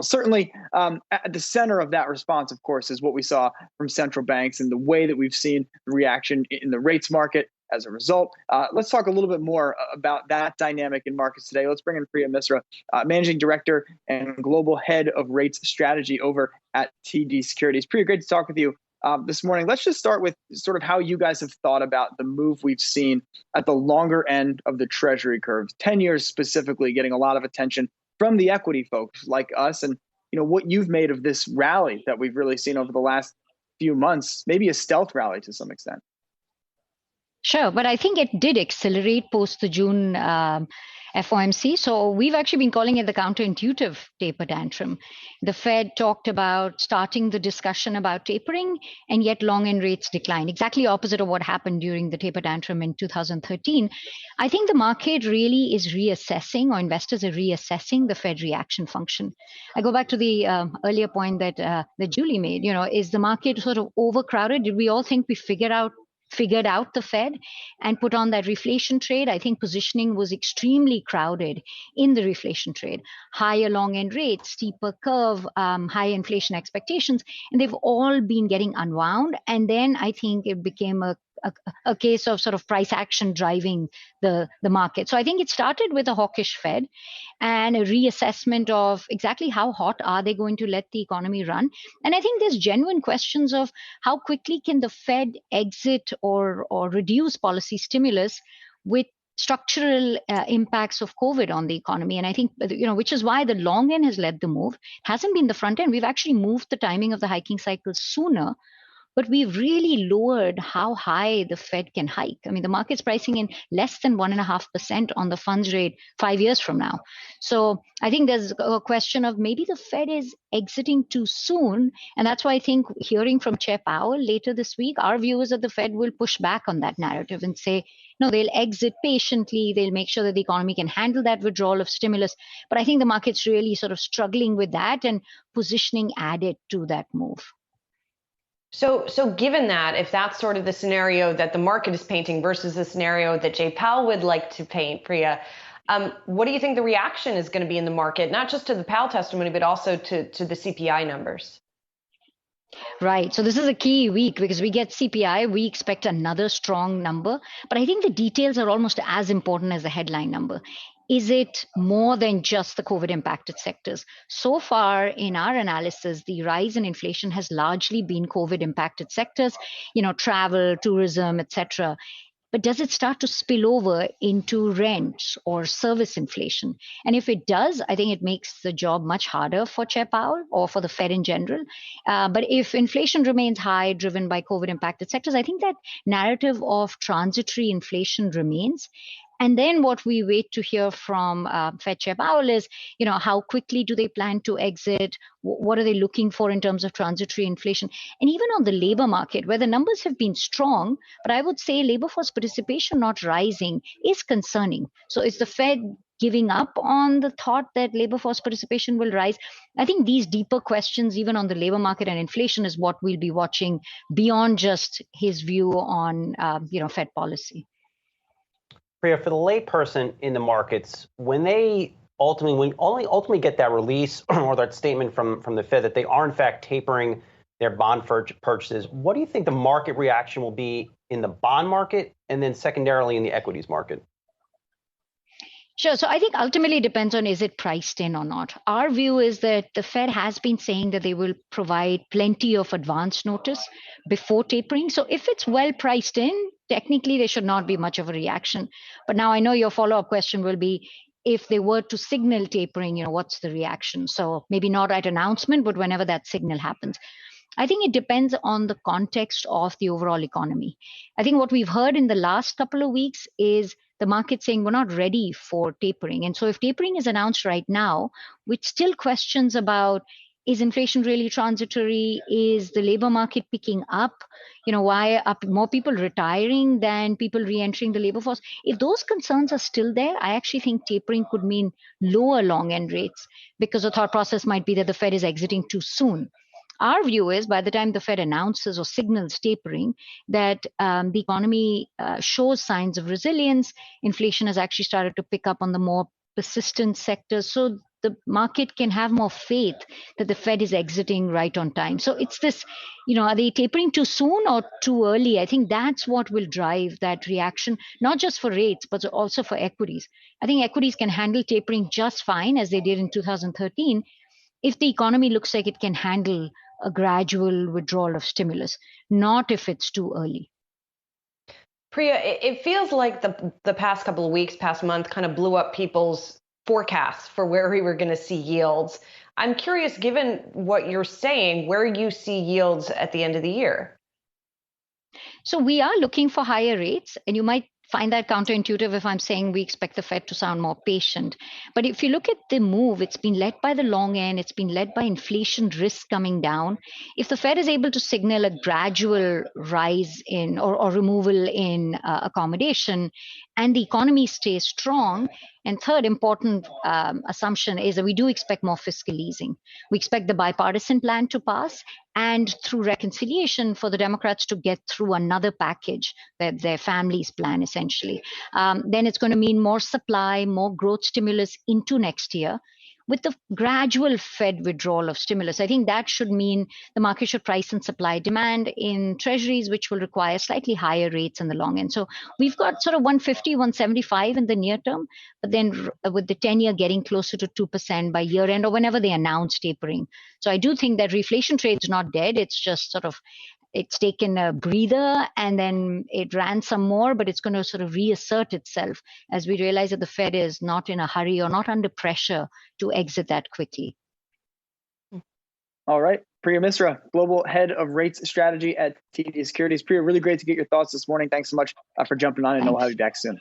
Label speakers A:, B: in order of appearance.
A: Certainly, at the center of that response, of course, is what we saw from central banks and the way that we've seen the reaction in the rates market as a result. Let's talk a little bit more about that dynamic in markets today. Let's bring in Priya Misra, Managing Director and Global Head of Rates Strategy over at TD Securities. Priya, great to talk with you this morning. Let's just start with sort of how you guys have thought about the move we've seen at the longer end of the Treasury curve, 10 years specifically, getting a lot of attention from the equity folks like us, and what you've made of this rally that we've really seen over the last few months, maybe a stealth rally to some extent.
B: Sure, but I think it did accelerate post the June FOMC. So we've actually been calling it the counterintuitive taper tantrum. The Fed talked about starting the discussion about tapering, and yet long end rates declined. Exactly opposite of what happened during the taper tantrum in 2013. I think the market really is reassessing, or investors are reassessing the Fed reaction function. I go back to the earlier point that Julie made. Is the market sort of overcrowded? Did we all think we figured out the Fed and put on that reflation trade? I think positioning was extremely crowded in the reflation trade. Higher long end rates, steeper curve, high inflation expectations, and they've all been getting unwound. And then I think it became a case of sort of price action driving the market. So I think it started with a hawkish Fed and a reassessment of exactly how hot are they going to let the economy run. And I think there's genuine questions of how quickly can the Fed exit or reduce policy stimulus with structural impacts of COVID on the economy. And I think, which is why the long end has led the move. It hasn't been the front end. We've actually moved the timing of the hiking cycle sooner, but we've really lowered how high the Fed can hike. I mean, the market's pricing in less than 1.5% on the funds rate 5 years from now. So I think there's a question of maybe the Fed is exiting too soon. And that's why I think hearing from Chair Powell later this week, our view is that the Fed will push back on that narrative and say, no, they'll exit patiently. They'll make sure that the economy can handle that withdrawal of stimulus. But I think the market's really sort of struggling with that, and positioning added to that move.
C: So given that, if that's sort of the scenario that the market is painting versus the scenario that Jay Powell would like to paint, Priya, what do you think the reaction is going to be in the market, not just to the Powell testimony, but also to the CPI numbers?
B: Right. So this is a key week because we get CPI. We expect another strong number. But I think the details are almost as important as the headline number. Is it more than just the COVID impacted sectors? So far in our analysis, the rise in inflation has largely been COVID impacted sectors, travel, tourism, etc. But does it start to spill over into rents or service inflation? And if it does, I think it makes the job much harder for Chair Powell or for the Fed in general. But if inflation remains high, driven by COVID impacted sectors, I think that narrative of transitory inflation remains. And then what we wait to hear from Fed Chair Powell is, how quickly do they plan to exit? What are they looking for in terms of transitory inflation? And even on the labor market, where the numbers have been strong, but I would say labor force participation not rising is concerning. So is the Fed giving up on the thought that labor force participation will rise? I think these deeper questions, even on the labor market and inflation, is what we'll be watching beyond just his view on, Fed policy.
D: Priya, for the layperson in the markets, when they ultimately get that release or that statement from the Fed that they are in fact tapering their bond purchases, what do you think the market reaction will be in the bond market and then secondarily in the equities market?
B: Sure. So I think ultimately it depends on, is it priced in or not? Our view is that the Fed has been saying that they will provide plenty of advance notice before tapering. So if it's well priced in, technically there should not be much of a reaction. But now I know your follow-up question will be, if they were to signal tapering, what's the reaction? So maybe not at announcement, but whenever that signal happens. I think it depends on the context of the overall economy. I think what we've heard in the last couple of weeks is the market saying we're not ready for tapering. And so if tapering is announced right now, with still questions about, is inflation really transitory? Is the labor market picking up? Why are more people retiring than people re-entering the labor force? If those concerns are still there, I actually think tapering could mean lower long end rates, because the thought process might be that the Fed is exiting too soon. Our view is by the time the Fed announces or signals tapering, that the economy shows signs of resilience. Inflation has actually started to pick up on the more persistent sectors. So the market can have more faith that the Fed is exiting right on time. So it's this, are they tapering too soon or too early? I think that's what will drive that reaction, not just for rates, but also for equities. I think equities can handle tapering just fine, as they did in 2013, if the economy looks like it can handle a gradual withdrawal of stimulus, not if it's too early.
C: Priya, it feels like the past couple of weeks, past month, kind of blew up people's forecasts for where we were going to see yields. I'm curious, given what you're saying, where you see yields at the end of the year.
B: So we are looking for higher rates, and you might find that counterintuitive if I'm saying we expect the Fed to sound more patient. But if you look at the move, it's been led by the long end. It's been led by inflation risk coming down. If the Fed is able to signal a gradual rise in or removal in accommodation, and the economy stays strong, and third important assumption is that we do expect more fiscal easing. We expect the bipartisan plan to pass, and through reconciliation for the Democrats to get through another package, their family's plan essentially. Then it's going to mean more supply, more growth stimulus into next year. With the gradual Fed withdrawal of stimulus, I think that should mean the market should price in supply demand in treasuries, which will require slightly higher rates in the long end. So we've got sort of 150, 175 in the near term, but then with the 10-year getting closer to 2% by year end or whenever they announce tapering. So I do think that reflation trade's not dead. It's just sort of, it's taken a breather and then it ran some more, but it's going to sort of reassert itself as we realize that the Fed is not in a hurry or not under pressure to exit that quickly.
A: All right. Priya Misra, Global Head of Rates Strategy at TD Securities. Priya, really great to get your thoughts this morning. Thanks so much for jumping on, and we'll have you back soon.